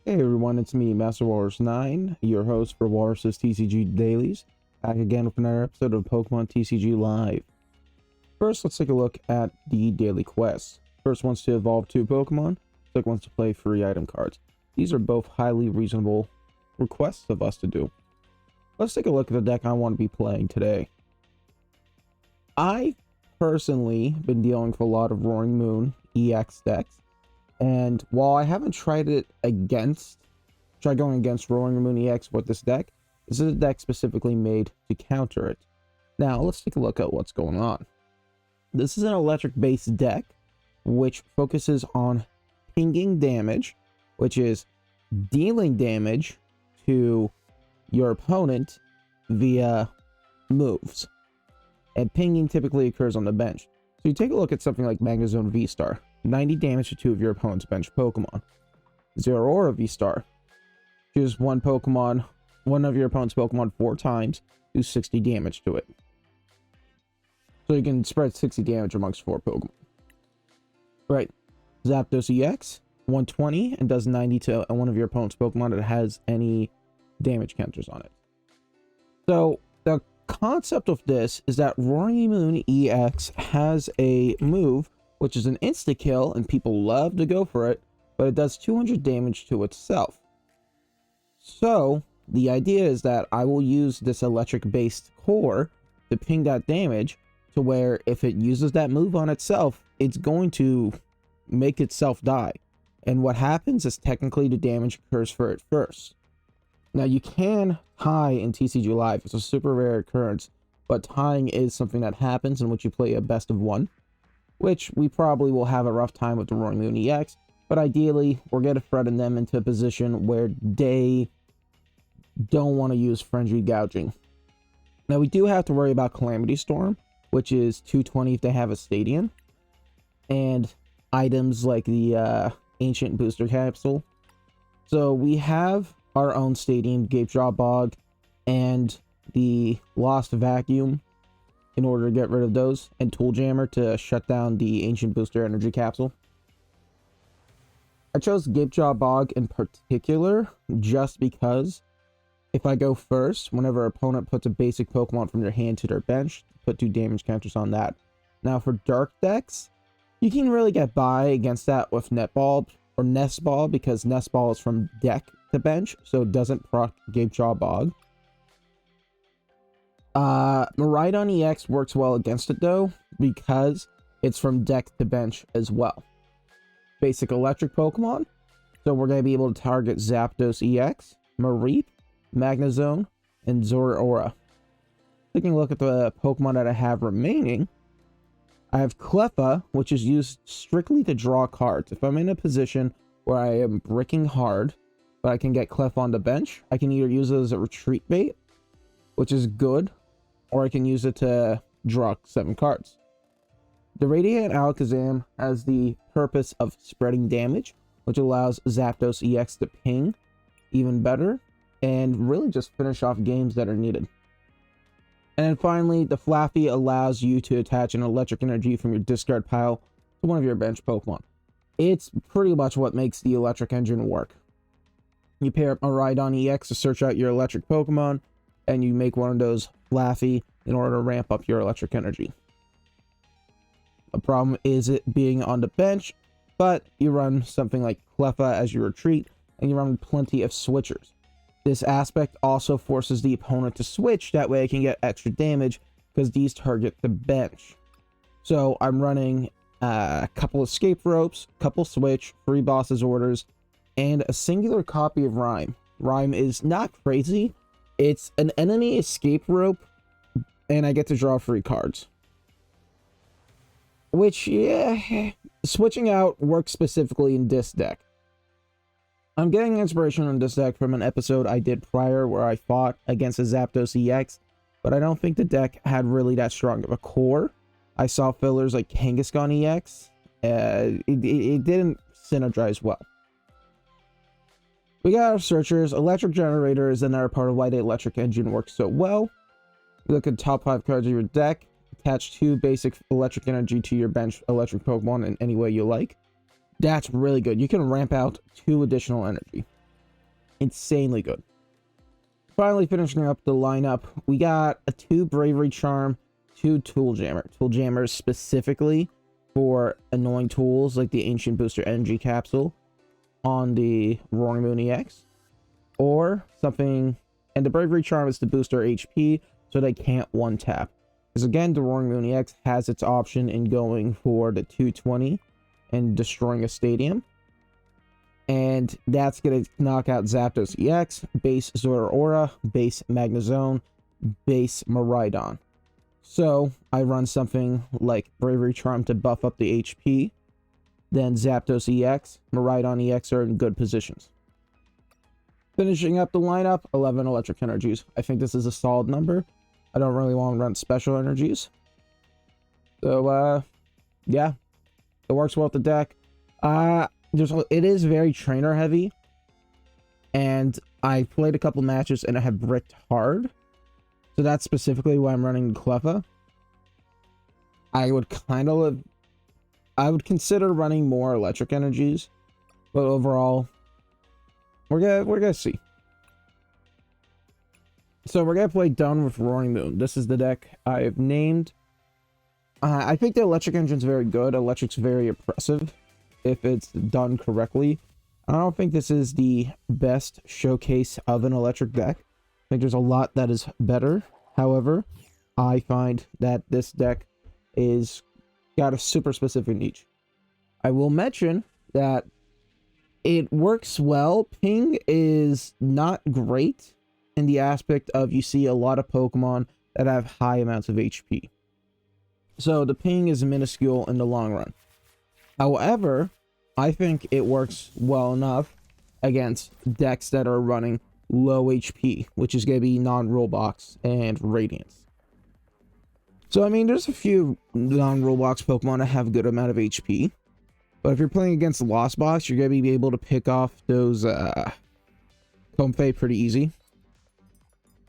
Hey everyone, it's me, Master Walrus 9, your host for Walrus's TCG Dailies, back again with another episode of Pokemon TCG Live. First, let's take a look at the daily quests. First one's to evolve 2 Pokemon, second one's to play 3 item cards. These are both highly reasonable requests of us to do. Let's take a look at the deck I want to be playing today. I've personally been dealing with a lot of Roaring Moon EX decks. And while I haven't tried going against Roaring Moon EX with this deck, this is a deck specifically made to counter it. Now, let's take a look at what's going on. This is an electric-based deck, which focuses on pinging damage, which is dealing damage to your opponent via moves. And pinging typically occurs on the bench. So you take a look at something like Magnezone Vstar. 90 damage to 2 of your opponent's bench Pokemon. Zeraora VStar. Choose one of your opponent's Pokemon 4 times, do 60 damage to it. So you can spread 60 damage amongst 4 Pokemon. Right. Zapdos EX, 120, and does 90 to one of your opponent's Pokemon that has any damage counters on it. So the concept of this is that Roaring Moon EX has a move which is an insta-kill, and people love to go for it, but it does 200 damage to itself. So, the idea is that I will use this electric-based core to ping that damage to where if it uses that move on itself, it's going to make itself die. And what happens is technically the damage occurs for it first. Now, you can tie in TCG Live. It's a super rare occurrence, but tying is something that happens in which you play a best of 1. Which we probably will have a rough time with the Roaring Moon EX, but ideally, we're going to threaten them into a position where they don't want to use Frenzied Gouging. Now, we do have to worry about Calamity Storm, which is 220 if they have a Stadium, and items like the Ancient Booster Capsule. So we have our own Stadium, Gapejaw Bog, and the Lost Vacuum, in order to get rid of those, and Tool Jammer to shut down the Ancient Booster Energy Capsule. I chose Gapejaw Bog in particular just because if I go first, whenever an opponent puts a basic Pokemon from their hand to their bench, put 2 damage counters on that. Now for dark decks, you can really get by against that with Netball or Nest Ball, because Nest Ball is from deck to bench, so it doesn't proc Gapejaw Bog. Miraidon EX works well against it though, because it's from deck to bench as well. Basic electric Pokemon, so we're going to be able to target Zapdos EX, Mareep, Magnezone, and Zeraora. Taking a look at the Pokemon that I have remaining, I have Cleffa, which is used strictly to draw cards. If I'm in a position where I am bricking hard, but I can get Cleffa on the bench, I can either use it as a retreat bait, which is good, or I can use it to draw 7 cards. The Radiant Alakazam has the purpose of spreading damage, which allows Zapdos EX to ping even better, and really just finish off games that are needed. And then finally, the Flaffy allows you to attach an electric energy from your discard pile to one of your bench Pokemon. It's pretty much what makes the electric engine work. You pair up Miraidon EX to search out your electric Pokemon, and you make one of those Flaffy in order to ramp up your electric energy. The problem is it being on the bench, but you run something like Cleffa as your retreat, and you run plenty of switchers. This aspect also forces the opponent to switch, that way I can get extra damage, because these target the bench. So I'm running a couple escape ropes, couple switch, 3 bosses orders, and a singular copy of Rhyme. Rhyme is not crazy. It's an enemy escape rope, and I get to draw 3 cards. Which, yeah, switching out works specifically in this deck. I'm getting inspiration on this deck from an episode I did prior where I fought against a Zapdos EX, but I don't think the deck had really that strong of a core. I saw fillers like Kangaskhan EX. It didn't synergize well. We got our searchers. Electric Generator is another part of why the electric engine works so well. You look at the top 5 cards of your deck, attach 2 basic electric energy to your bench electric Pokemon in any way you like. That's really good. You can ramp out 2 additional energy. insanely good. Finally, finishing up the lineup, we got a 2 Bravery Charm, 2 Tool Jammer. Tool Jammers specifically for annoying tools like the Ancient Booster Energy Capsule on the Roaring Moon EX, or something, and the Bravery Charm is to boost their HP so they can't one-tap. Because again, the Roaring Moon EX has its option in going for the 220 and destroying a stadium. And that's going to knock out Zapdos EX, base Zeraora, base Magnezone, base Miraidon. So I run something like Bravery Charm to buff up the HP. Then Zapdos EX, Miraidon EX are in good positions. Finishing up the lineup, 11 electric energies. I think this is a solid number. I don't really want to run special energies. So, yeah. It works well with the deck. It is very trainer heavy. And I played a couple matches and I have bricked hard. So that's specifically why I'm running Cleffa. I would consider running more electric energies. But overall, we're gonna see. So we're gonna play Done with Roaring Moon. This is the deck I've named. I think the electric engine's very good. Electric's very oppressive if it's done correctly. I don't think this is the best showcase of an electric deck. I think there's a lot that is better. However, I find that this deck is got a super specific niche. I will mention that it works well. Ping is not great in the aspect of you see a lot of Pokemon that have high amounts of HP. So the ping is minuscule in the long run. However, I think it works well enough against decks that are running low HP, which is going to be non-rule box and Radiance. So, I mean, there's a few non-rule box Pokemon that have a good amount of HP. But if you're playing against Lost Box, you're going to be able to pick off those Comfey pretty easy.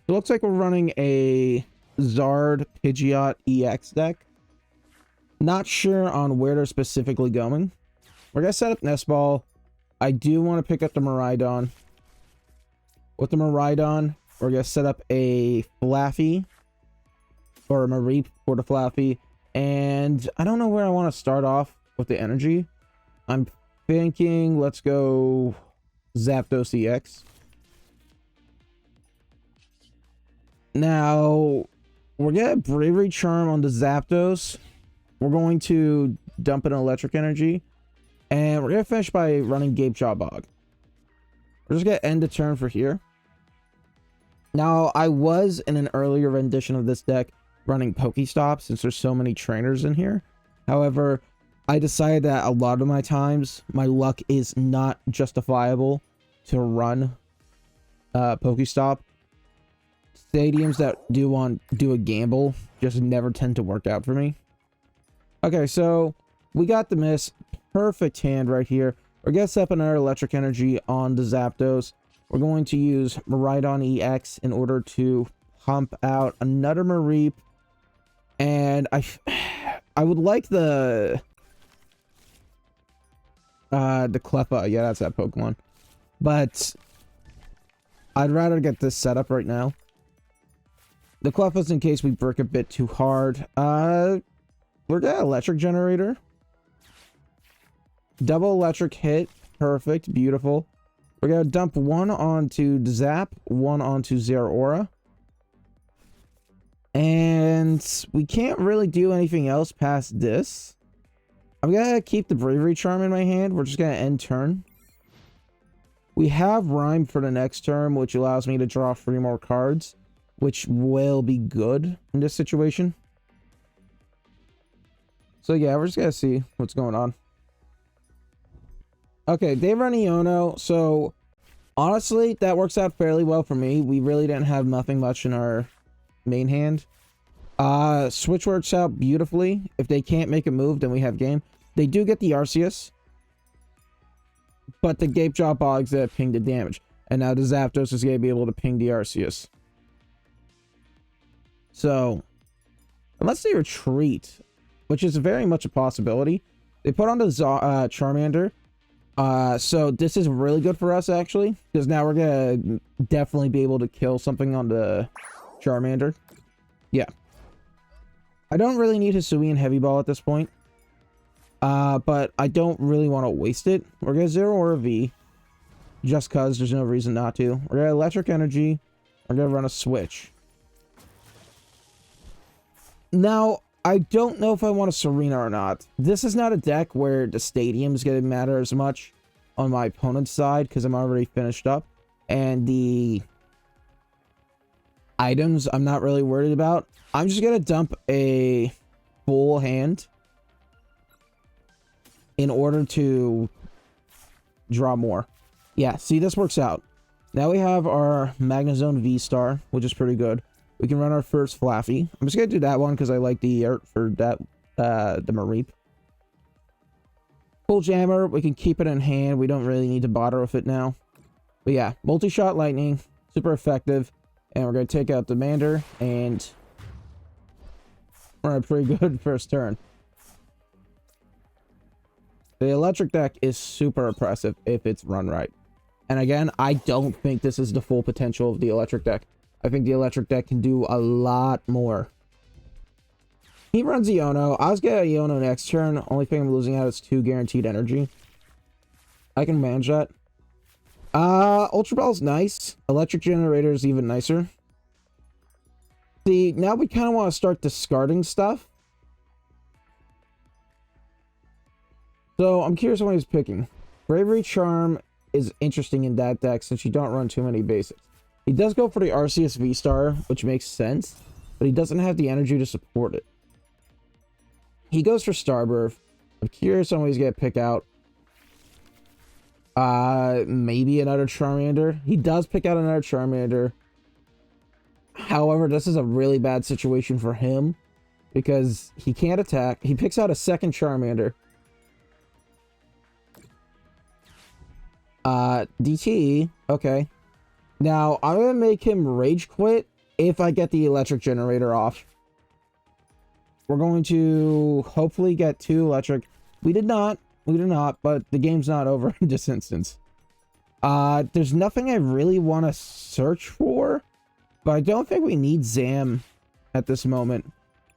It looks like we're running a Zard Pidgeot EX deck. Not sure on where they're specifically going. We're going to set up Nest Ball. I do want to pick up the Miraidon. With the Miraidon, we're going to set up a Flaffy. Or a Mareep for the Flaffy. And I don't know where I want to start off with the energy. I'm thinking let's go Zapdos EX. Now, we're going to Bravery Charm on the Zapdos. We're going to dump an electric energy. And we're going to finish by running Gape-Jaw Bog. We're just going to end the turn for here. Now, I was in an earlier rendition of this deck running Pokestop since there's so many trainers in here. However, I decided that a lot of my times, my luck is not justifiable to run Pokestop. Stadiums that do a gamble just never tend to work out for me. Okay, so we got the miss. Perfect hand right here. We're going to set up another electric energy on the Zapdos. We're going to use Miraidon EX in order to pump out another Mareep. And I would like the Cleffa. Yeah, that's that Pokemon. But I'd rather get this set up right now. The Cleffa's in case we brick a bit too hard. We're gonna Electric Generator. Double electric hit. Perfect. Beautiful. We're gonna dump one onto Zap, one onto Zeraora. And we can't really do anything else past this. I'm gonna keep the Bravery Charm in my hand. We're just gonna end turn. We have Rhyme for the next turn, which allows me to draw 3 more cards, which will be good in this situation. So yeah, we're just gonna see what's going on. Okay, they run Iono, so honestly, that works out fairly well for me. We really didn't have nothing much in our main hand. Switch works out beautifully. If they can't make a move, then we have game. They do get the Arceus, but the Gape-Jaw Bogs that ping the damage. And now the Zapdos is going to be able to ping the Arceus. So, unless they retreat, which is very much a possibility, they put on the Charmander. So this is really good for us, actually, because now we're gonna definitely be able to kill something on the Charmander. Yeah. I don't really need Hisuian Heavy Ball at this point. But I don't really want to waste it. We're gonna Zeraora V, just cause there's no reason not to. We're gonna Electric Energy. We're gonna run a Switch. Now, I don't know if I want a Serena or not. This is not a deck where the stadium's gonna matter as much on my opponent's side, because I'm already finished up. And the items I'm not really worried about. I'm just gonna dump a full hand in order to draw more. Yeah, see, this works out. Now we have our Magnezone Vstar, which is pretty good. We can run our first Flaffy. I'm just gonna do that one because I like the art for that, the Mareep. Full Jammer, we can keep it in hand. We don't really need to bother with it now. But yeah, multi-shot lightning, super effective. And we're gonna take out Demander, and we're on a pretty good first turn. The electric deck is super impressive if it's run right. And again, I don't think this is the full potential of the electric deck. I think the electric deck can do a lot more. He runs Iono. I was getting Iono next turn. Only thing I'm losing out is 2 guaranteed energy. I can manage that. Ultra Ball's nice. Electric Generator is even nicer. See, now we kind of want to start discarding stuff. So, I'm curious what he's picking. Bravery Charm is interesting in that deck since you don't run too many basics. He does go for the Arceus V-Star, which makes sense, but he doesn't have the energy to support it. He goes for Starbirth. I'm curious on what he's going to pick out. Maybe another Charmander. He does pick out another Charmander. However, this is a really bad situation for him because he can't attack. He picks out a second Charmander. DTE. Okay. Now, I'm going to make him Rage Quit if I get the Electric Generator off. We're going to hopefully get 2 Electric. We did not, but the game's not over in this instance. There's nothing I really want to search for, but I don't think we need Zam at this moment.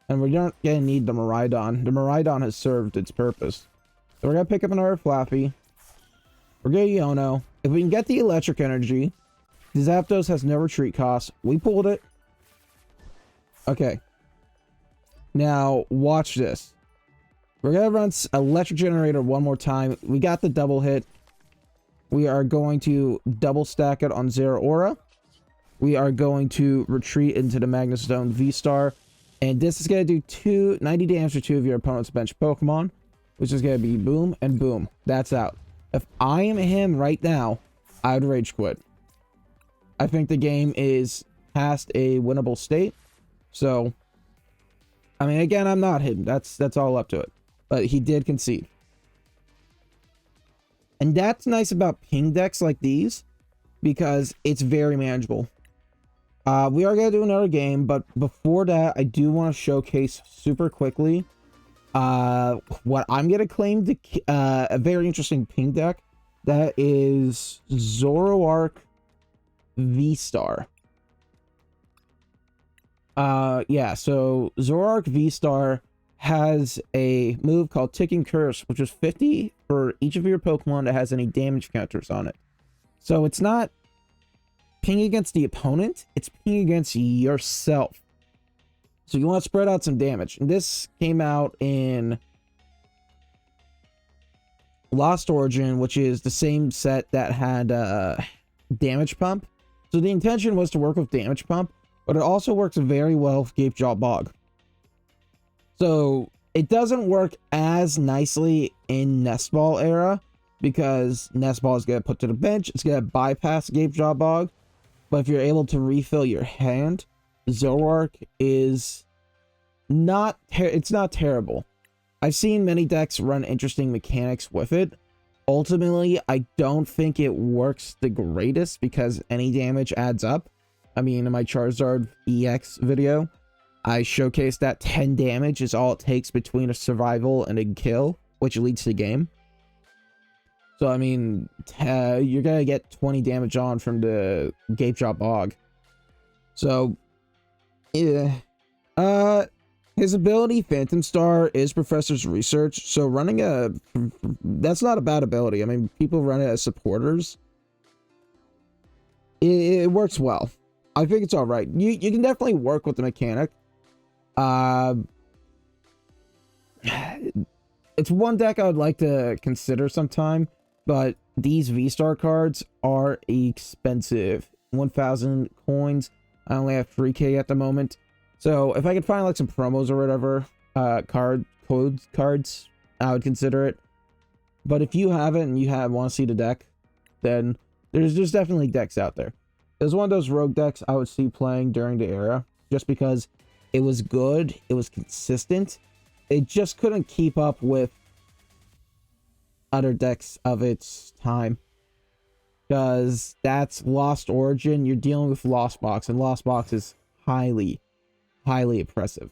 And we don't going to need the Miraidon. The Miraidon has served its purpose. So we're going to pick up another Flaffy. We're going to Iono. If we can get the Electric Energy, the Zapdos has no retreat cost. We pulled it. Okay. Now, watch this. We're going to run Electric Generator one more time. We got the double hit. We are going to double stack it on Zeraora. We are going to retreat into the Magnezone Vstar. And this is going to do 90 damage to 2 of your opponent's bench Pokemon. Which is going to be boom and boom. That's out. If I am him right now, I would Rage Quit. I think the game is past a winnable state. So, I mean, again, I'm not him. That's all up to it. But he did concede. And that's nice about ping decks like these, because it's very manageable. We are going to do another game, but before that, I do want to showcase super quickly what I'm going to claim a very interesting ping deck. That is Zeraora VStar. Yeah, so Zeraora VStar has a move called Ticking Curse, which is 50 for each of your Pokemon that has any damage counters on it. So it's not ping against the opponent, it's ping against yourself. So you want to spread out some damage. And this came out in Lost Origin, which is the same set that had Damage Pump. So the intention was to work with Damage Pump, but it also works very well with Gapejaw Bog. So it doesn't work as nicely in Nest Ball era, because Nest Ball is going to put to the bench. It's going to bypass Gapejaw Bog. But if you're able to refill your hand, Zoroark is not terrible. I've seen many decks run interesting mechanics with it. Ultimately, I don't think it works the greatest because any damage adds up. I mean, in my Charizard EX video, I showcased that 10 damage is all it takes between a survival and a kill, which leads to the game. So, I mean, you're going to get 20 damage on from the Gape Drop Bog. So, yeah. His ability, Phantom Star, is Professor's Research. So, running that's not a bad ability. I mean, people run it as supporters. It works well. I think it's alright. You can definitely work with the mechanic. It's one deck I would like to consider sometime, but these V-Star cards are expensive. 1,000 coins. I only have 3K at the moment. So if I could find like some promos or whatever, cards, I would consider it. But if you have it and you want to see the deck, then there's definitely decks out there. There's one of those rogue decks I would see playing during the era, just because it was good, it was consistent. It just couldn't keep up with other decks of its time. Because that's Lost Origin. You're dealing with Lost Box, and Lost Box is highly oppressive.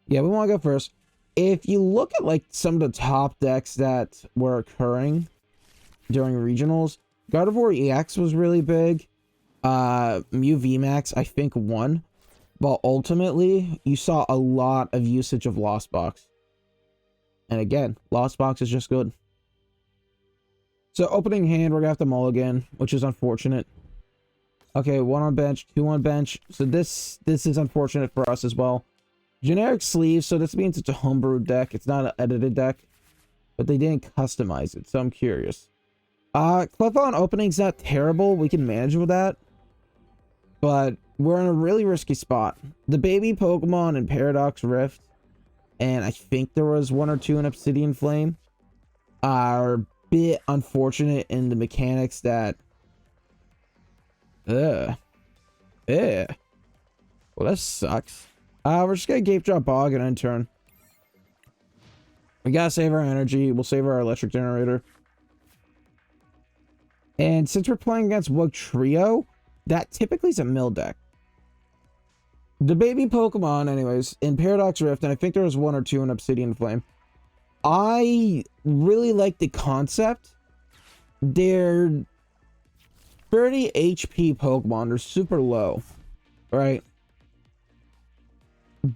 Yeah, we want to go first. If you look at like some of the top decks that were occurring during regionals, Gardevoir EX was really big. Mew VMAX, I think, won. But ultimately, you saw a lot of usage of Lost Box. And again, Lost Box is just good. So opening hand, we're gonna have to mulligan, which is unfortunate. Okay, 1 on bench, 2 on bench. So this is unfortunate for us as well. Generic sleeves, so this means it's a homebrewed deck. It's not an edited deck. But they didn't customize it, so I'm curious. Clefairy opening's not terrible. We can manage with that. But we're in a really risky spot. The baby Pokemon in Paradox Rift, and I think there was 1 or 2 in Obsidian Flame, are a bit unfortunate in the mechanics that... Well, that sucks. We're just gonna Gape Drop Bog and end turn. We gotta save our energy. We'll save our electric generator. And since we're playing against Wug Trio, that typically is a mill deck. The baby Pokemon, anyways, in Paradox Rift, and I think there was 1 or 2 in Obsidian Flame. I really like the concept. They're 30 HP Pokemon. They're super low, right?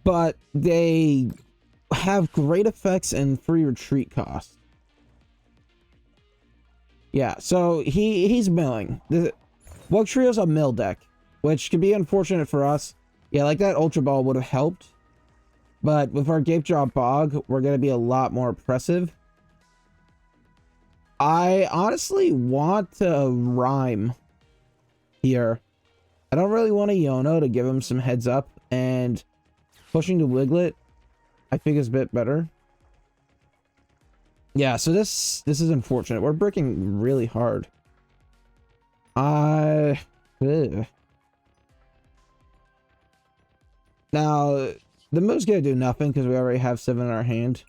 But they have great effects and free retreat cost. Yeah, so he's milling. Wug Trio's a mill deck, which can be unfortunate for us. Yeah, like that Ultra Ball would have helped. But with our Gape Drop Bog, we're going to be a lot more oppressive. I honestly want to Rhyme here. I don't really want a Yono to give him some heads up, and pushing the Wiglet, I think, is a bit better. Yeah, so this is unfortunate. We're bricking really hard. Now, the move's gonna do nothing because we already have 7 in our hand.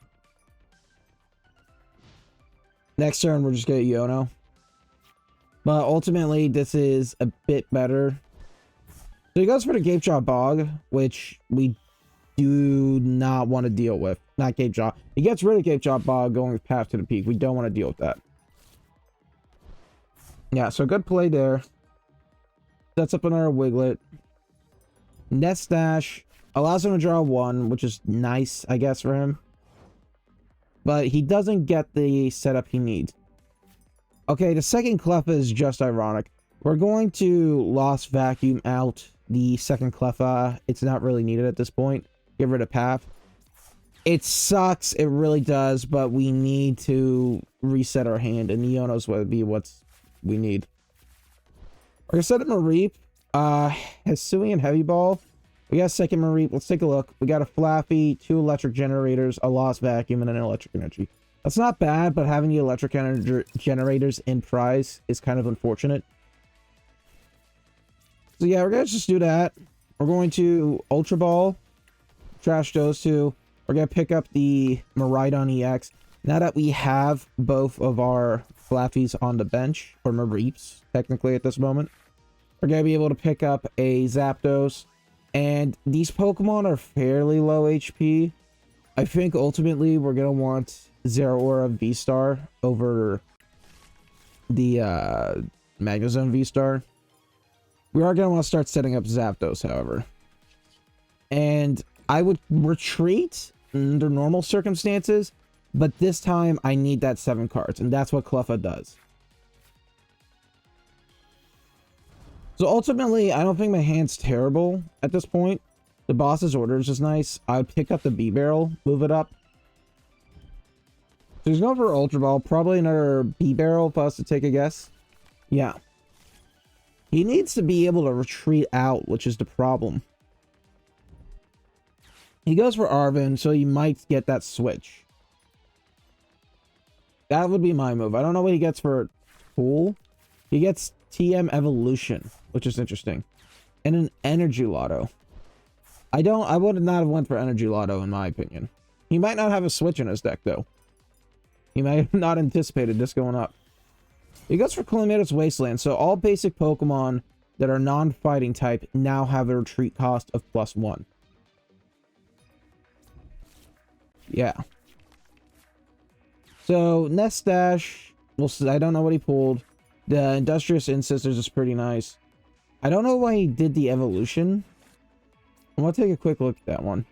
Next turn, we're just gonna Yono. But ultimately, this is a bit better. So he goes for the Gape Drop Bog, which we do not want to deal with. Not Gape Drop. He gets rid of Gape Drop Bog going with Path to the Peak. We don't want to deal with that. Yeah, so good play there. Sets up another Wiglet. Nest Dash allows him to draw 1, which is nice, I guess, for him. But he doesn't get the setup he needs. Okay, the second Cleffa is just ironic. We're going to Lost Vacuum out the second Cleffa. It's not really needed at this point. Get rid of Path. It sucks, it really does, but we need to reset our hand, and Neonos would be what we need. We're gonna set up Mareep. Hisui and Heavy Ball. We got a second Mareep. Let's take a look. We got a Flaffy, 2 electric generators, a Lost Vacuum, and an electric energy. That's not bad, but having the electric generators in prize is kind of unfortunate. So yeah, we're gonna just do that. We're going to Ultra Ball, trash those 2. We're gonna pick up the Miraidon EX. Now that we have both of our Flaffies on the bench, or Mareeps, technically at this moment, we're gonna be able to pick up a Zapdos. And these Pokemon are fairly low HP. I think ultimately we're gonna want Zeraora VStar over the Magnezone Vstar. We are going to want to start setting up Zapdos, however. And I would retreat under normal circumstances, but this time I need that 7 cards, and that's what Cleffa does. So ultimately, I don't think my hand's terrible at this point. The boss's orders is nice. I would pick up the B-Barrel, move it up. So he's going for Ultra Ball. Probably another B-Barrel for us to take a guess. Yeah. He needs to be able to retreat out, which is the problem. He goes for Arven, so he might get that switch. That would be my move. I don't know what he gets for Tool. He gets TM Evolution, which is interesting. And an Energy Lotto. I would not have went for Energy Lotto, in my opinion. He might not have a switch in his deck, though. He might have not anticipated this going up. He goes for Calamitous Wasteland, so all basic Pokemon that are non-fighting type now have a retreat cost of +1. Yeah. So, Nest Dash, we'll see. I don't know what he pulled. The Industrious Ancestors is pretty nice. I don't know why he did the Evolution. I'm going to take a quick look at that one.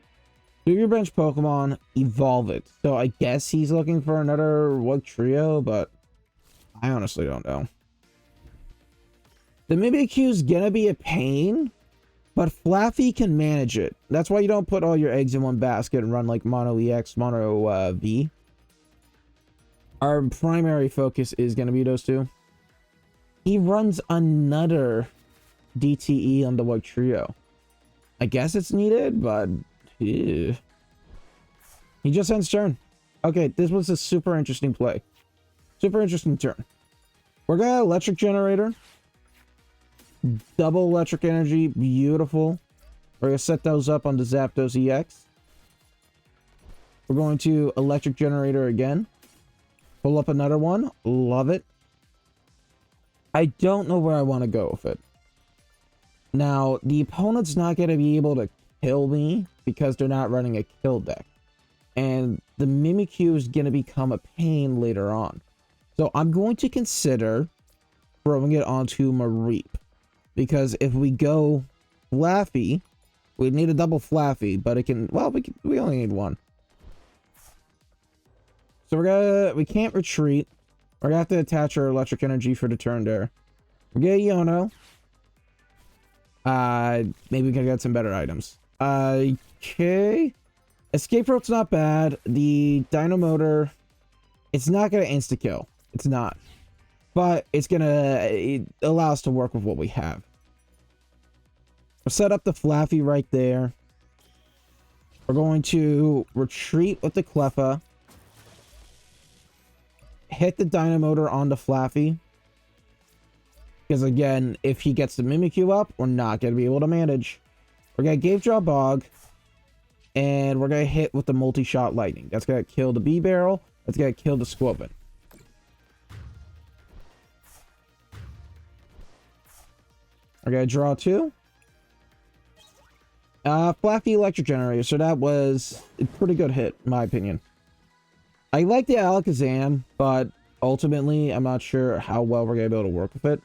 Do your bench Pokemon, evolve it. So I guess he's looking for another Wug Trio, but I honestly don't know. The Mimikyu's gonna be a pain, but Flaffy can manage it. That's why you don't put all your eggs in one basket and run like Mono EX, Mono V. Our primary focus is gonna be those two. He runs another DTE on the Wug Trio. I guess it's needed, but yeah. He just ends turn. Okay, this was a super interesting play. Super interesting turn. We're gonna Electric Generator. Double Electric Energy. Beautiful. We're gonna set those up on the Zapdos EX. We're going to Electric Generator again. Pull up another one. Love it. I don't know where I want to go with it. Now, the opponent's not going to be able to kill me because they're not running a kill deck. And the Mimikyu is going to become a pain later on. So I'm going to consider throwing it onto Mareep. Because if we go Flaffy, we need a double Flaffy, but it can, well, we only need one. So we can't retreat. We're gonna have to attach our Electric Energy for the turn there. We get Yono. Maybe we can get some better items. Okay. Escape Rope's not bad. The Dino Motor, it's not gonna insta-kill. It's not. But it's gonna allow us to work with what we have. We'll set up the Flaffy right there. We're going to retreat with the Cleffa. Hit the Dino Motor on the Flaffy. Because again, if he gets the Mimikyu up, we're not going to be able to manage. We're going to Gave Jaw Bog. And we're going to hit with the Multi-Shot Lightning. That's going to kill the B-Barrel. That's going to kill the Squoven. We're going to draw 2. Flaffy Electric Generator. So that was a pretty good hit, in my opinion. I like the Alakazam, but ultimately, I'm not sure how well we're going to be able to work with it.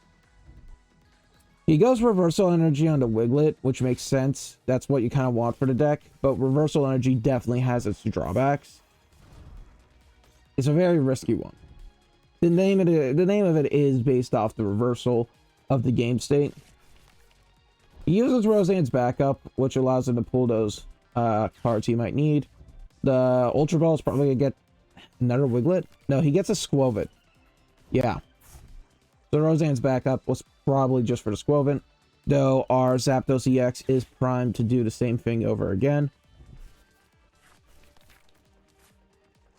He goes Reversal Energy on the Wiglet, which makes sense. That's what you kind of want for the deck. But Reversal Energy definitely has its drawbacks. It's a very risky one. The name of it is based off the reversal of the game state. He uses Roseanne's backup, which allows him to pull those cards he might need. The Ultra Ball is probably going to get another Wiglet. No, he gets a Squovit. Yeah. So Roseanne's backup was probably just for the Squovit. Though our Zapdos EX is primed to do the same thing over again.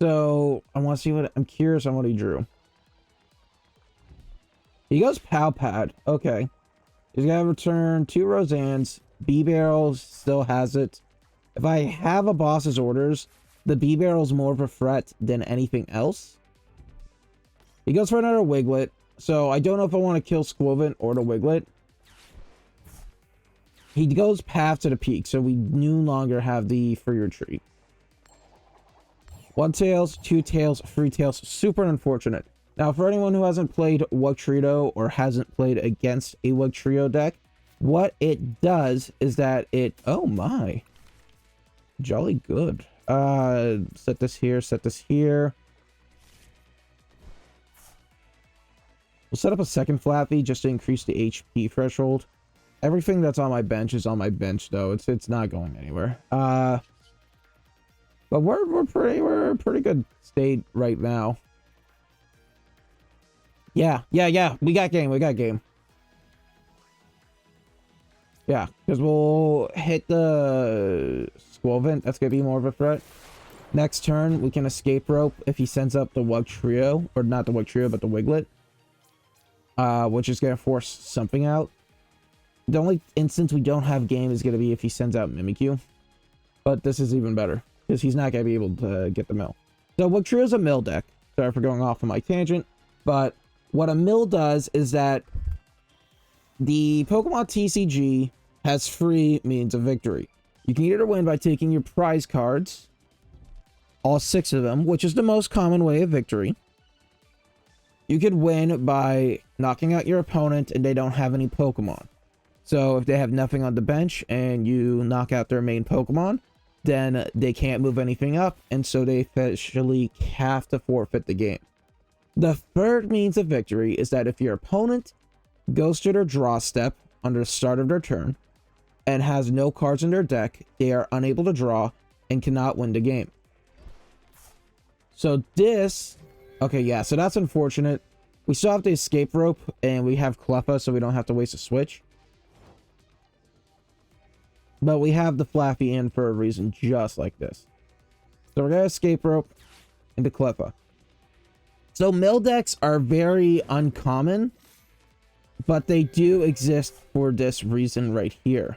So I want to see what... I'm curious on what he drew. He goes Pow Pad. Okay. He's got to return 2 Roseannes. B-Barrel still has it. If I have a boss's orders, the B-Barrel's more of a threat than anything else. He goes for another Wiglet. So I don't know if I want to kill Squovit or the Wiglet. He goes Path to the Peak, so we no longer have the free retreat. 1 tails, 2 tails, 3 tails. Super unfortunate. Now, for anyone who hasn't played Wugtrio or hasn't played against a Wugtrio deck, what it does is that it... Oh my. Jolly good. Set this here, set this here. We'll set up a second Flappy just to increase the HP threshold. Everything that's on my bench is on my bench, though. It's not going anywhere. But we're pretty good state right now. Yeah. We got game. Yeah, because we'll hit the Squovent. That's gonna be more of a threat. Next turn, we can escape rope if he sends up the Wugtrio, or not the Wugtrio, but the Wiglet. Which is gonna force something out. The only instance we don't have game is gonna be if he sends out Mimikyu. But this is even better, because he's not gonna be able to get the mill. So Wugtrio's a mill deck. Sorry for going off on my tangent, but what a mill does is that the Pokemon TCG has 3 means of victory. You can either win by taking your prize cards, all 6 of them, which is the most common way of victory. You could win by knocking out your opponent and they don't have any Pokemon. So if they have nothing on the bench and you knock out their main Pokemon, then they can't move anything up, and so they officially have to forfeit the game. The third means of victory is that if your opponent goes to their draw step on the start of their turn and has no cards in their deck, they are unable to draw and cannot win the game. So this... Okay, yeah, so that's unfortunate. We still have the escape rope, and we have Cleffa, so we don't have to waste a switch. But we have the Flappy in for a reason just like this. So we're going to escape rope into Cleffa. So mill decks are very uncommon, but they do exist for this reason right here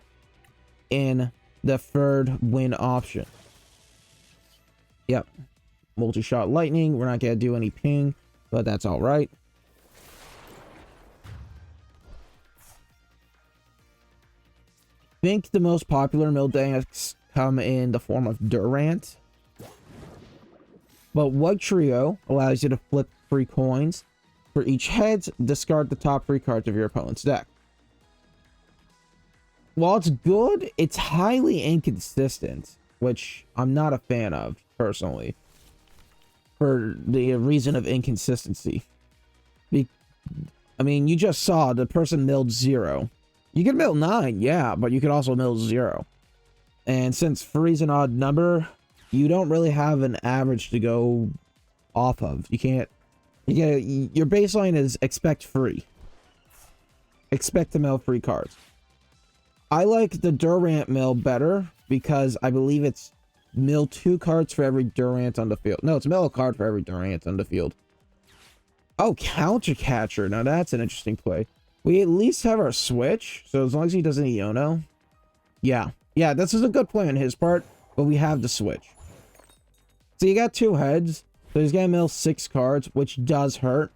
in the third win option. Yep. Multi-shot lightning. We're not going to do any ping, but that's all right. I think the most popular mill decks come in the form of Durant. But Wugtrio allows you to flip 3 coins. For each heads, discard the top 3 cards of your opponent's deck. While it's good, it's highly inconsistent, which I'm not a fan of, personally. For the reason of inconsistency. I mean, you just saw the person milled 0. You can mill 9, yeah, but you can also mill 0. And since 3 is an odd number, you don't really have an average to go off of. You can't... your baseline is expect 3. Expect to mill 3 cards. I like the Durant mill better because I believe it's mill 2 cards for every Durant on the field. No, it's mill a card for every Durant on the field. Oh, Counter Catcher. Now that's an interesting play. We at least have our switch, so as long as he doesn't Iono. Yeah, this is a good play on his part, but we have the switch. So you got 2 heads, so he's gonna mill 6 cards, which does hurt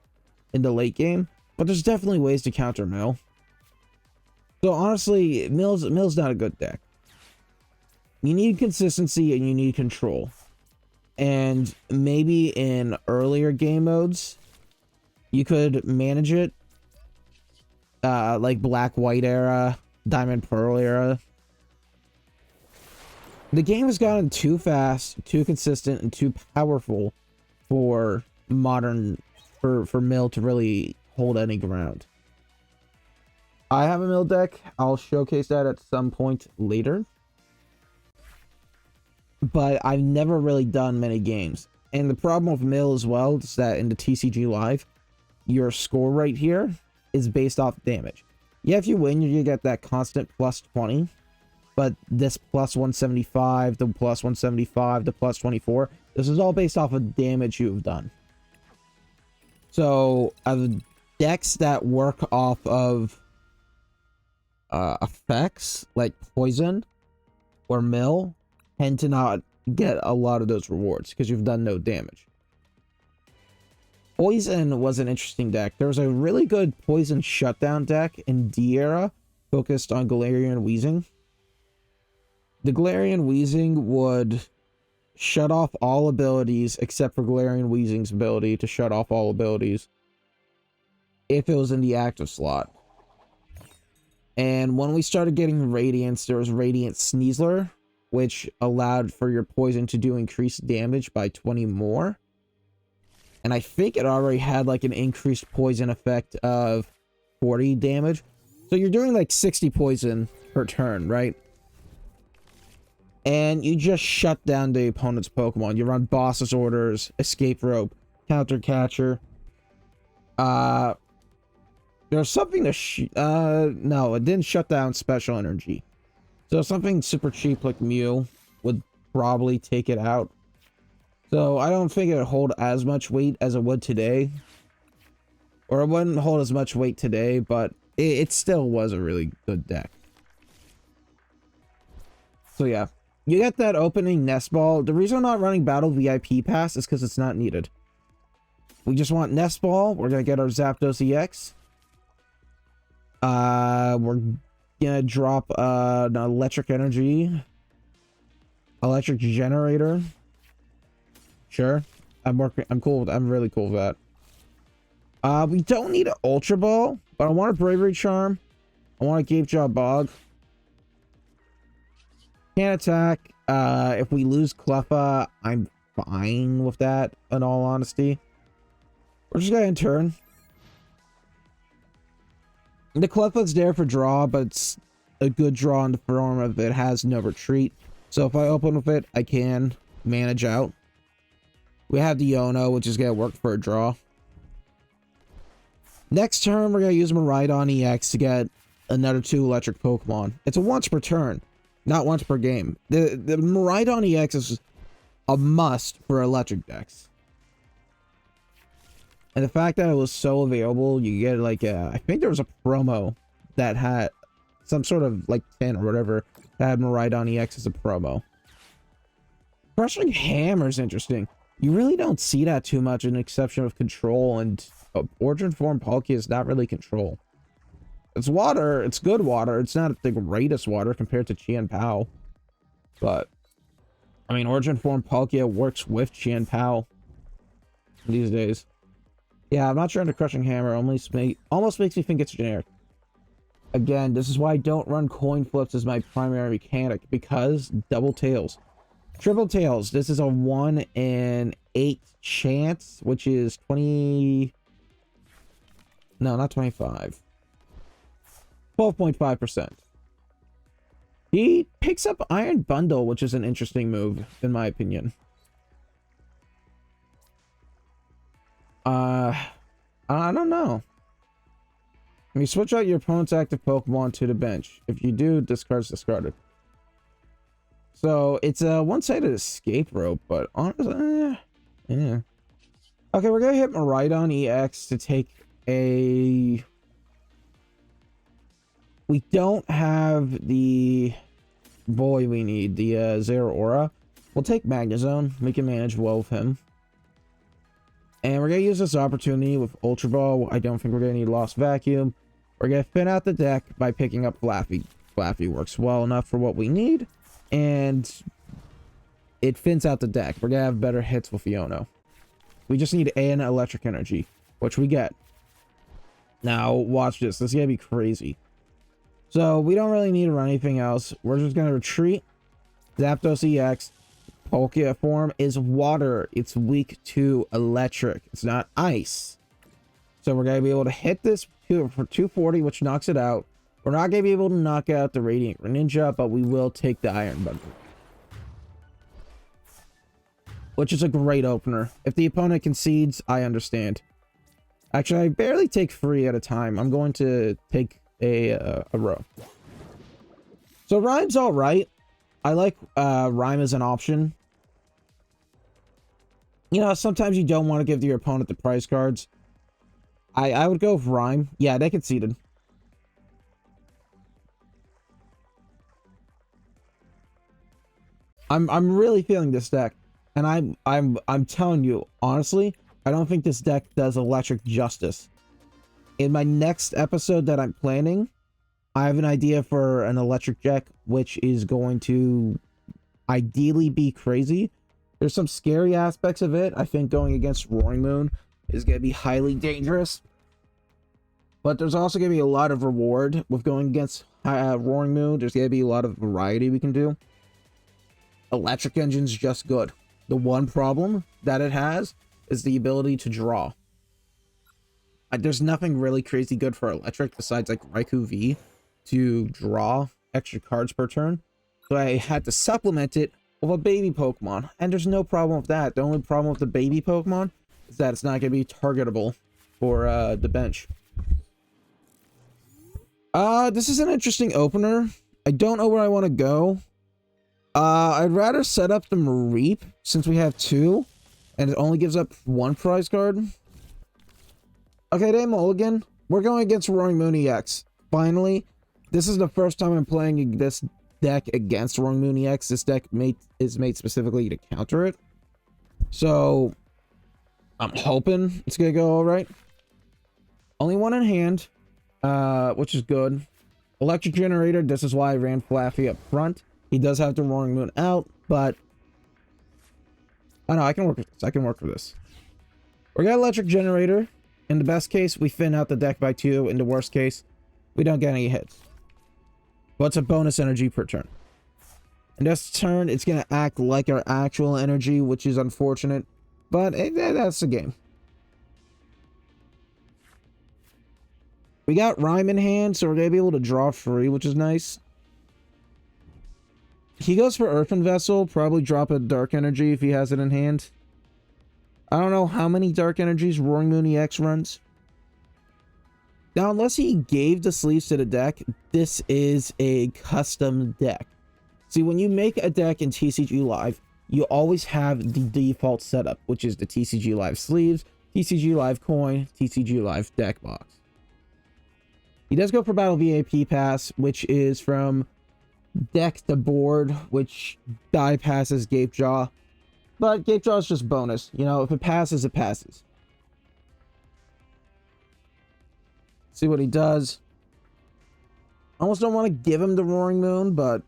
in the late game, but there's definitely ways to counter mill. So honestly, mill's not a good deck. You need consistency and you need control. And maybe in earlier game modes, you could manage it. Like Black-White era, Diamond-Pearl era. The game has gotten too fast, too consistent, and too powerful for modern... For mill to really hold any ground. I have a mill deck. I'll showcase that at some point later. But I've never really done many games. And the problem with mill as well is that in the TCG Live, your score right here is based off damage. Yeah, if you win, you get that constant plus 20. But this plus 175, the plus 175, the plus 24, this is all based off of damage you've done. So, decks that work off of effects like poison or mill tend to not get a lot of those rewards because you've done no damage. Poison was an interesting deck. There was a really good poison shutdown deck in D era focused on Galarian Weezing. The Galarian Weezing would shut off all abilities except for Galarian Weezing's ability to shut off all abilities if it was in the active slot. And when we started getting Radiance, there was Radiant Sneasler, which allowed for your poison to do increased damage by 20 more. And I think it already had like an increased poison effect of 40 damage. So you're doing like 60 poison per turn, right? And you just shut down the opponent's Pokemon. You run Boss's Orders, Escape Rope, Counter Catcher. There's something to no, it didn't shut down Special Energy. So something super cheap like Mew would probably take it out. So I don't think it would hold as much weight as it would today. Or it wouldn't hold as much weight today, but it still was a really good deck. So yeah. You get that opening Nest Ball. The reason I'm not running Battle VIP Pass is because it's not needed. We just want Nest Ball. We're going to get our Zapdos EX. We're gonna drop an Electric Energy, Electric Generator. Sure, I'm cool. I'm really cool with that. We don't need an Ultra Ball, but I want a Bravery Charm. I want a Gape Jaw Bog. Can't attack. If we lose Cleffa, I'm fine with that. In all honesty, we're just gonna turn. The Cleffa's there for draw, but it's a good draw in the form of it has no retreat. So if I open with it, I can manage out. We have the Yono, which is going to work for a draw. Next turn, we're going to use Miraidon EX to get another 2 electric Pokemon. It's a once per turn, not once per game. The Miraidon EX is a must for electric decks. And the fact that it was so available, you get like I think there was a promo that had some sort of like 10 or whatever that had Miraidon EX as a promo. Crushing Hammer is interesting. You really don't see that too much, with an exception of Control, and Origin Form Palkia is not really Control. It's water, it's good water, it's not the greatest water compared to Qian Pao. But, I mean, Origin Form Palkia works with Qian Pao these days. Yeah, I'm not sure into Crushing Hammer. Almost makes me think it's generic. Again, this is why I don't run coin flips as my primary mechanic, because double tails. Triple tails, this is a 1 in 8 chance, which is 20... No, not 25. 12.5%. He picks up Iron Bundle, which is an interesting move, in my opinion. I don't know. You switch out your opponent's active Pokemon to the bench. If you do, discard's discarded. So, it's a one-sided escape rope, but honestly, yeah. Okay, we're gonna hit Miraidon EX to take a... We don't have the boy we need, the Zeraora. We'll take Magnezone. We can manage well with him. And we're going to use this opportunity with Ultra Ball. I don't think we're going to need Lost Vacuum. We're going to thin out the deck by picking up Flaffy. Flaffy works well enough for what we need. And it thins out the deck. We're going to have better hits with Yono. We just need an Electric Energy, which we get. Now, watch this. This is going to be crazy. So, we don't really need to run anything else. We're just going to retreat. Zapdos EX. Palkia form is water. It's weak to electric. It's not ice. So we're going to be able to hit this for 240, which knocks it out. We're not going to be able to knock out the Radiant Ninja, but we will take the Iron Bundle, which is a great opener. If the opponent concedes, I understand. Actually, I barely take 3 at a time. I'm going to take a row. So Rhyme's all right. I like Rhyme as an option. You know, sometimes you don't want to give your opponent the prize cards. I would go with Rhyme. Yeah, they conceded. I'm really feeling this deck, and I'm telling you honestly, I don't think this deck does electric justice. In my next episode that I'm planning, I have an idea for an electric deck, which is going to ideally be crazy, There's some scary aspects of it. I think going against Roaring Moon is going to be highly dangerous. But there's also going to be a lot of reward with going against Roaring Moon. There's going to be a lot of variety we can do. Electric Engine's just good. The one problem that it has is the ability to draw. There's nothing really crazy good for electric besides like Raikou V to draw extra cards per turn. So I had to supplement it with a baby Pokemon. And there's no problem with that. The only problem with the baby Pokemon is that it's not going to be targetable for the bench. This is an interesting opener. I don't know where I want to go. I'd rather set up the Mareep since we have 2 and it only gives up 1 prize card. Okay, Day Mulligan. We're going against Roaring Moon EX. Finally, this is the first time I'm playing this deck against Roaring Moon EX. This deck is made specifically to counter it. So, I'm hoping it's going to go alright. Only 1 in hand, which is good. Electric Generator, this is why I ran Flaffy up front. He does have the Roaring Moon out, but... I know, I can work with this. I can work with this. We got Electric Generator. In the best case, we thin out the deck by 2. In the worst case, we don't get any hits. But it's a bonus energy per turn. And this turn, it's going to act like our actual energy, which is unfortunate. But that's the game. We got Rhyme in hand, so we're going to be able to draw free, which is nice. He goes for Earthen Vessel, probably drop a Dark Energy if he has it in hand. I don't know how many Dark Energies Roaring Moon EX runs. Now, unless he gave the sleeves to the deck, this is a custom deck. See, when you make a deck in TCG Live, you always have the default setup, which is the TCG Live sleeves, TCG Live coin, TCG Live deck box. He does go for Battle VAP Pass, which is from deck to board, which bypasses Gape Jaw. But Gape Jaw is just bonus. You know, if it passes, it passes. See what he does. I almost don't want to give him the Roaring Moon, but...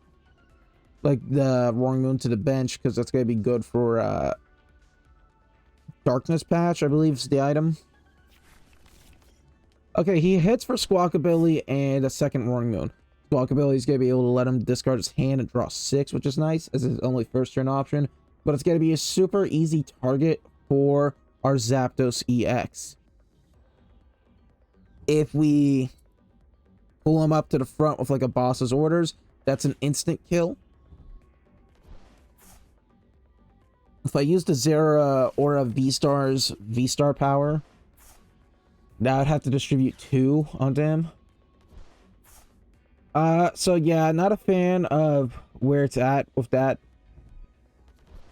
like, the Roaring Moon to the bench, because that's going to be good for, Darkness Patch, I believe is the item. Okay, he hits for Squawkabilly and a second Roaring Moon. Squawkabilly is going to be able to let him discard his hand and draw 6, which is nice, as his only first turn option. But it's going to be a super easy target for our Zapdos EX. If we pull him up to the front with like a boss's orders, that's an instant kill. If I use the Zeraora VStar's V-Star power, now I'd have to distribute 2 onto him. So yeah, not a fan of where it's at with that.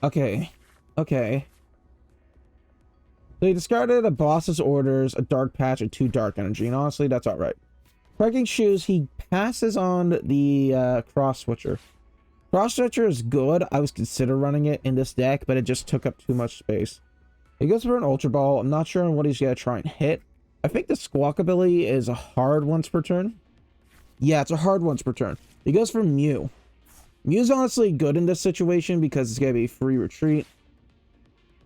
Okay. So he discarded a boss's orders, a dark patch, and 2 dark energy, and honestly, that's alright. Trekking Shoes, he passes on the cross switcher. Cross switcher is good. I was considering running it in this deck, but it just took up too much space. He goes for an Ultra Ball. I'm not sure on what he's gonna try and hit. I think the Squawkabilly is a hard once per turn. Yeah, it's a hard once per turn. He goes for Mew. Mew's honestly good in this situation because it's going to be free retreat.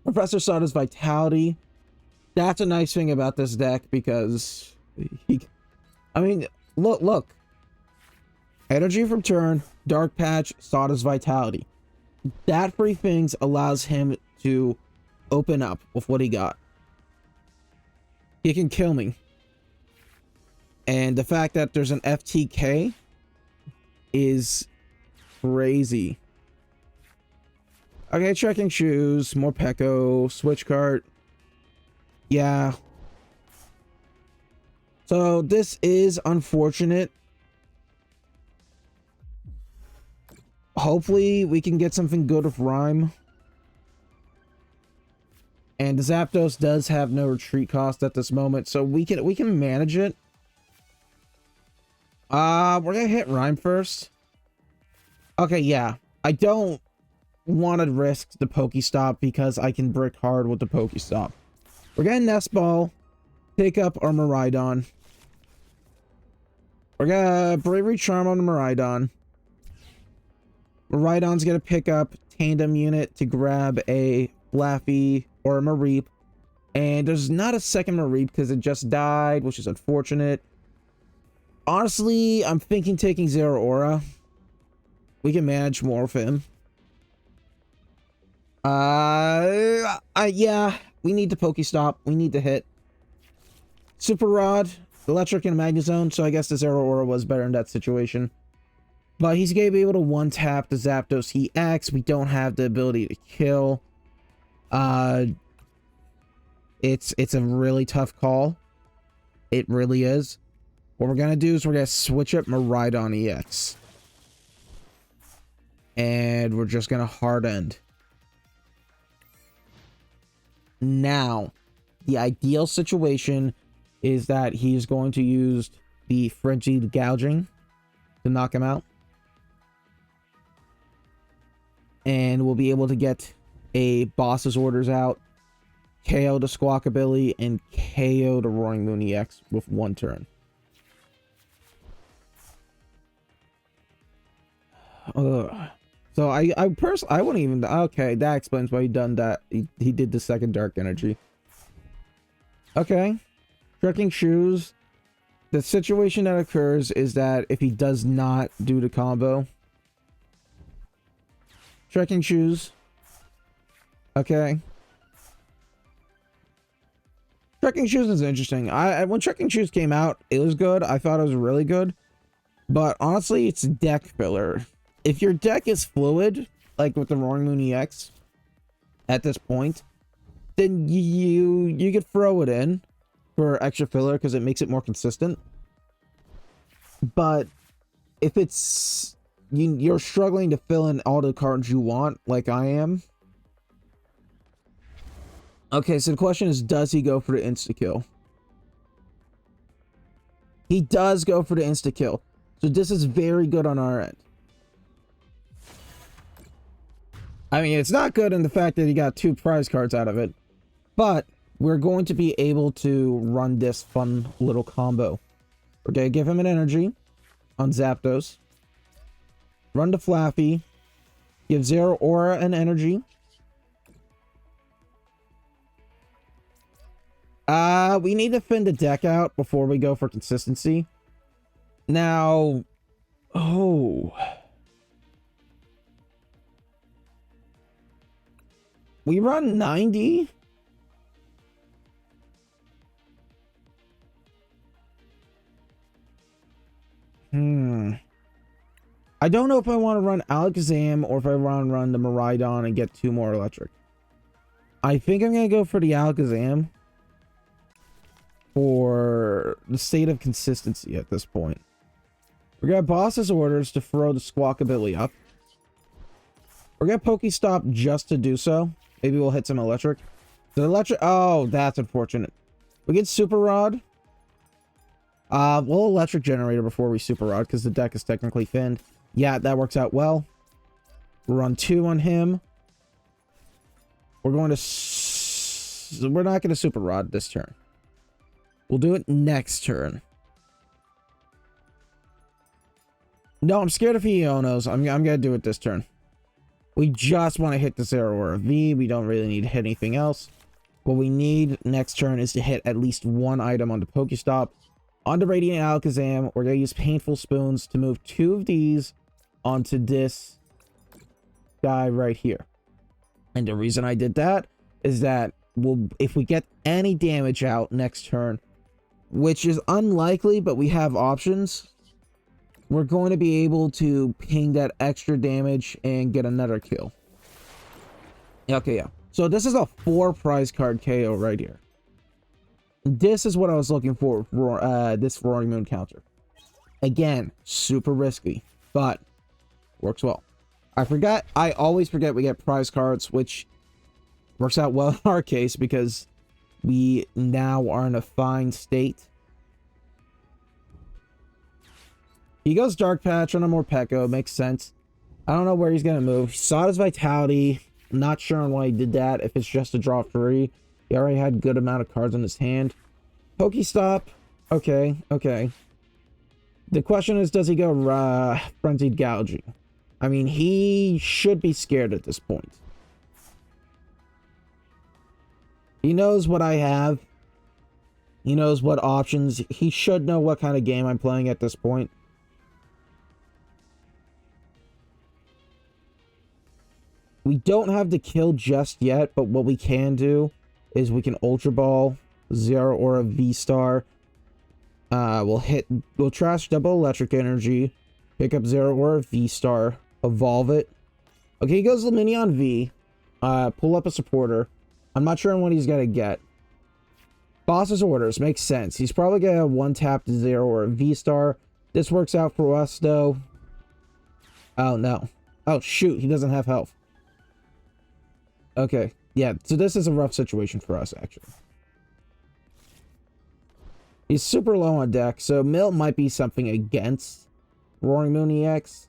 Professor Sada's Vitality. That's a nice thing about this deck because I mean, look. Energy from turn, Dark Patch, Sada's Vitality. That 3 things allows him to open up with what he got. He can kill me. And the fact that there's an FTK is crazy. Okay, Trekking Shoes, more Peko, Switch Cart. Yeah. So this is unfortunate. Hopefully we can get something good with Rhyme. And the Zapdos does have no retreat cost at this moment, so we can manage it. We're gonna hit Rhyme first. Okay, yeah. I don't want to risk the Pokestop because I can brick hard with the Pokestop. We're gonna Nest Ball, pick up our Miraidon. We're gonna Bravery Charm on the Miraidon. Miraidon's gonna pick up tandem unit to grab a Flaffy or a Mareep. And there's not a second Mareep because it just died, which is unfortunate. Honestly, I'm thinking taking Zeraora. We can manage more of him. Yeah, we need to Pokestop. We need to hit. Super Rod, Electric, and Magnezone, so I guess the Zeraora was better in that situation. But he's going to be able to one-tap the Zapdos EX. We don't have the ability to kill. It's a really tough call. It really is. What we're going to do is we're going to switch up Miraidon EX. And we're just going to hard end. Now, the ideal situation is that he's going to use the Frenzied Gouging to knock him out. And we'll be able to get a Boss's Orders out, KO the Squawkabilly, and KO the Roaring Moon EX with one turn. So I wouldn't even... Okay, that explains why he done that. He did the second Dark Energy. Okay. Trekking Shoes. The situation that occurs is that if he does not do the combo... Trekking Shoes. Okay. Trekking Shoes is interesting. When Trekking Shoes came out, it was good. I thought it was really good. But honestly, it's deck filler. If your deck is fluid, like with the Roaring Moon EX, at this point, then you could throw it in for extra filler because it makes it more consistent. But if it's you're struggling to fill in all the cards you want, like I am. Okay, so the question is, does he go for the insta-kill? He does go for the insta-kill. So this is very good on our end. I mean, it's not good in the fact that he got 2 prize cards out of it. But we're going to be able to run this fun little combo. We're going to give him an energy on Zapdos. Run to Flaffy. Give Zeraora an energy. We need to thin the deck out before we go for consistency. Now... Oh... We run 90? I don't know if I want to run Alakazam or if I want to run the Miraidon and get 2 more electric. I think I'm going to go for the Alakazam for the state of consistency at this point. We're going to Boss's Orders to throw the Squawkabilly up. We're going to Pokestop just to do so. Maybe we'll hit some electric. The electric... Oh, that's unfortunate. We get Super Rod. We'll Electric Generator before we Super Rod because the deck is technically thinned. Yeah, that works out well. We'll run 2 on him. We're going to... We're not going to Super Rod this turn. We'll do it next turn. No, I'm scared of Ionos. I'm going to do it this turn. We just want to hit the Zeraora V. We don't really need to hit anything else. What we need next turn is to hit at least 1 item on the Pokestop. On the Radiant Alakazam, we're going to use Painful Spoons to move 2 of these onto this guy right here. And the reason I did that is that if we get any damage out next turn, which is unlikely, but we have options, we're going to be able to ping that extra damage and get another kill. Okay, yeah. So this is a 4 prize card KO right here. This is what I was looking for this Roaring Moon counter. Again, super risky, but works well. I always forget we get prize cards, which works out well in our case because we now are in a fine state. He goes Dark Patch on a Morpeko, makes sense. I don't know where he's going to move. He saw his Vitality. I'm not sure on why he did that, if it's just to draw 3. He already had a good amount of cards in his hand. Pokestop. Okay, okay. The question is, does he go Frenzied Gouging? I mean, he should be scared at this point. He knows what I have. He knows what options. He should know what kind of game I'm playing at this point. We don't have the kill just yet, but what we can do is we can Ultra Ball Zeraora VStar. We'll trash double electric energy, pick up Zeraora VStar, evolve it. Okay, he goes Lumineon V, pull up a supporter. I'm not sure what he's gonna get. Boss's orders makes sense. He's probably gonna one-tap Zeraora VStar. This works out for us though. Oh no. Oh shoot, he doesn't have health. Okay, yeah, so this is a rough situation for us, actually. He's super low on deck, so Mill might be something against Roaring Moon EX.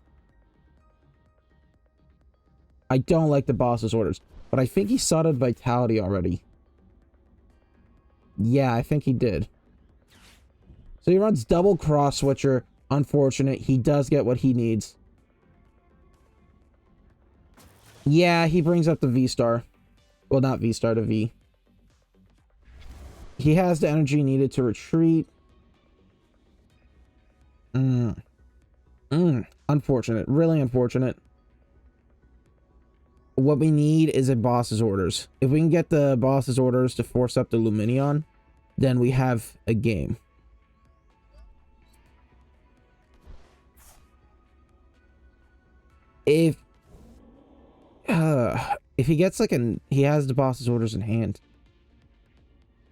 I don't like the boss's orders, but I think he saw the Vitality already. Yeah, I think he did. So he runs double cross switcher. Unfortunate, he does get what he needs. Yeah, he brings up the V-Star. Well, not V-Star, the V. He has the energy needed to retreat. Unfortunate. Really unfortunate. What we need is a boss's orders. If we can get the boss's orders to force up the Lumineon, then we have a game. If he gets like he has the boss's orders in hand.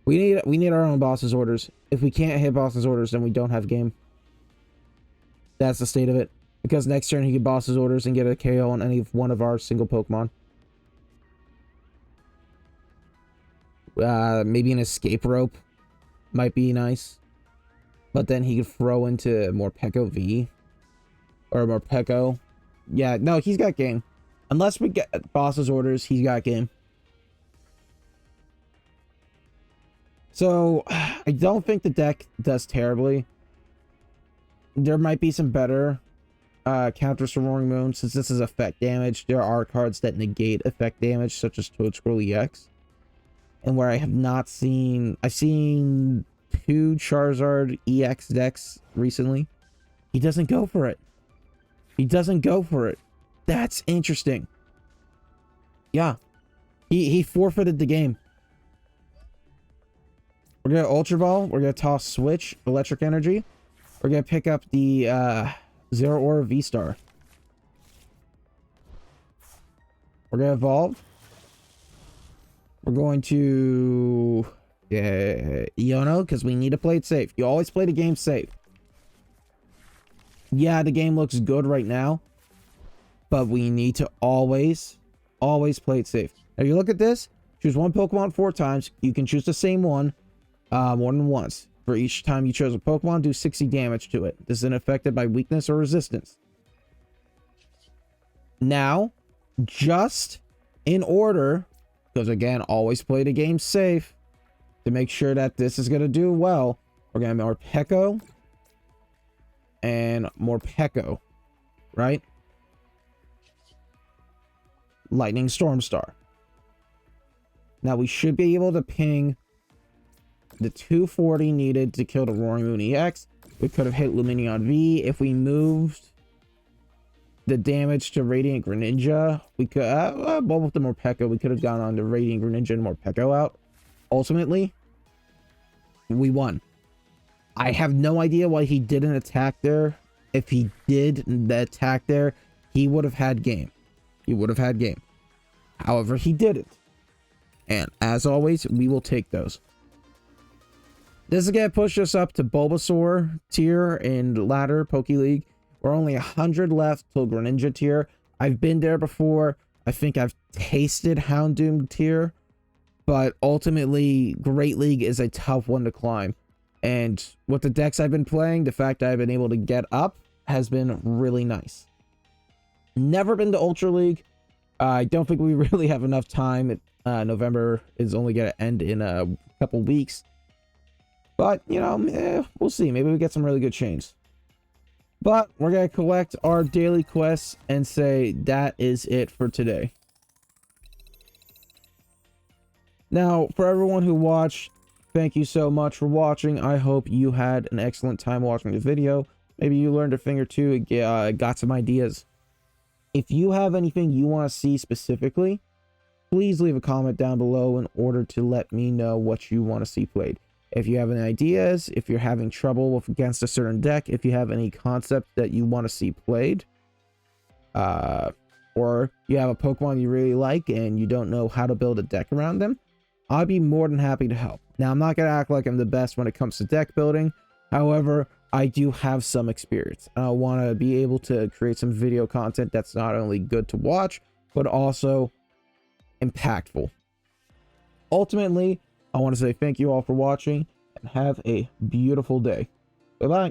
We need our own boss's orders. If we can't hit boss's orders, then we don't have game. That's the state of it. Because next turn he can boss's orders and get a KO on any one of our single Pokemon. Maybe an escape rope might be nice. But then he could throw into Morpeko V. Or Morpeko. Yeah, no, he's got game. Unless we get boss's orders, he's got game. So, I don't think the deck does terribly. There might be some better counters to Roaring Moon. Since this is effect damage, there are cards that negate effect damage, such as Toad Scroll EX. And where I have not seen... I've seen 2 Charizard EX decks recently. He doesn't go for it. He doesn't go for it. That's interesting. Yeah. He forfeited the game. We're going to Ultra Ball. We're going to toss Switch, Electric Energy. We're going to pick up the Zeraora VStar. We're going to Evolve. We're going to Iono, because we need to play it safe. You always play the game safe. Yeah, the game looks good right now. But we need to always play it safe. Now you look at this. Choose one Pokemon 4 times. You can choose the same one more than once. For each time you chose a Pokemon, do 60 damage to it. This isn't affected by weakness or resistance. Now, just in order, because again, always play the game safe to make sure that this is going to do well. We're going to have Morpeko and Morpeko, right? Lightning Stormstar. Now we should be able to ping the 240 needed to kill the Roaring Moon EX. We could have hit Lumineon V. If we moved the damage to Radiant Greninja, we could, well, with the Morpeko, we could have gone on to Radiant Greninja and Morpeko out. Ultimately, we won. I have no idea why he didn't attack there. If he did the attack there, he would have had game. He would have had game. However, he didn't. And as always, we will take those. This is going to push us up to Bulbasaur tier in ladder Poke League. We're only 100 left till Greninja tier. I've been there before. I think I've tasted Houndoom tier. But ultimately, Great League is a tough one to climb. And with the decks I've been playing, the fact that I've been able to get up has been really nice. Never been to Ultra League. I don't think we really have enough time. November is only going to end in a couple weeks. But, you know, we'll see. Maybe we get some really good chains. But we're going to collect our daily quests and say that is it for today. Now, for everyone who watched, thank you so much for watching. I hope you had an excellent time watching the video. Maybe you learned a thing or two, got some ideas. If you have anything you want to see specifically, please leave a comment down below in order to let me know what you want to see played. If you have any ideas, if you're having trouble against a certain deck, if you have any concepts that you want to see played, or you have a Pokemon you really like and you don't know how to build a deck around them, I'd be more than happy to help. Now, I'm not going to act like I'm the best when it comes to deck building. However, I do have some experience. I want to be able to create some video content that's not only good to watch, but also impactful. Ultimately, I want to say thank you all for watching and have a beautiful day. Bye-bye.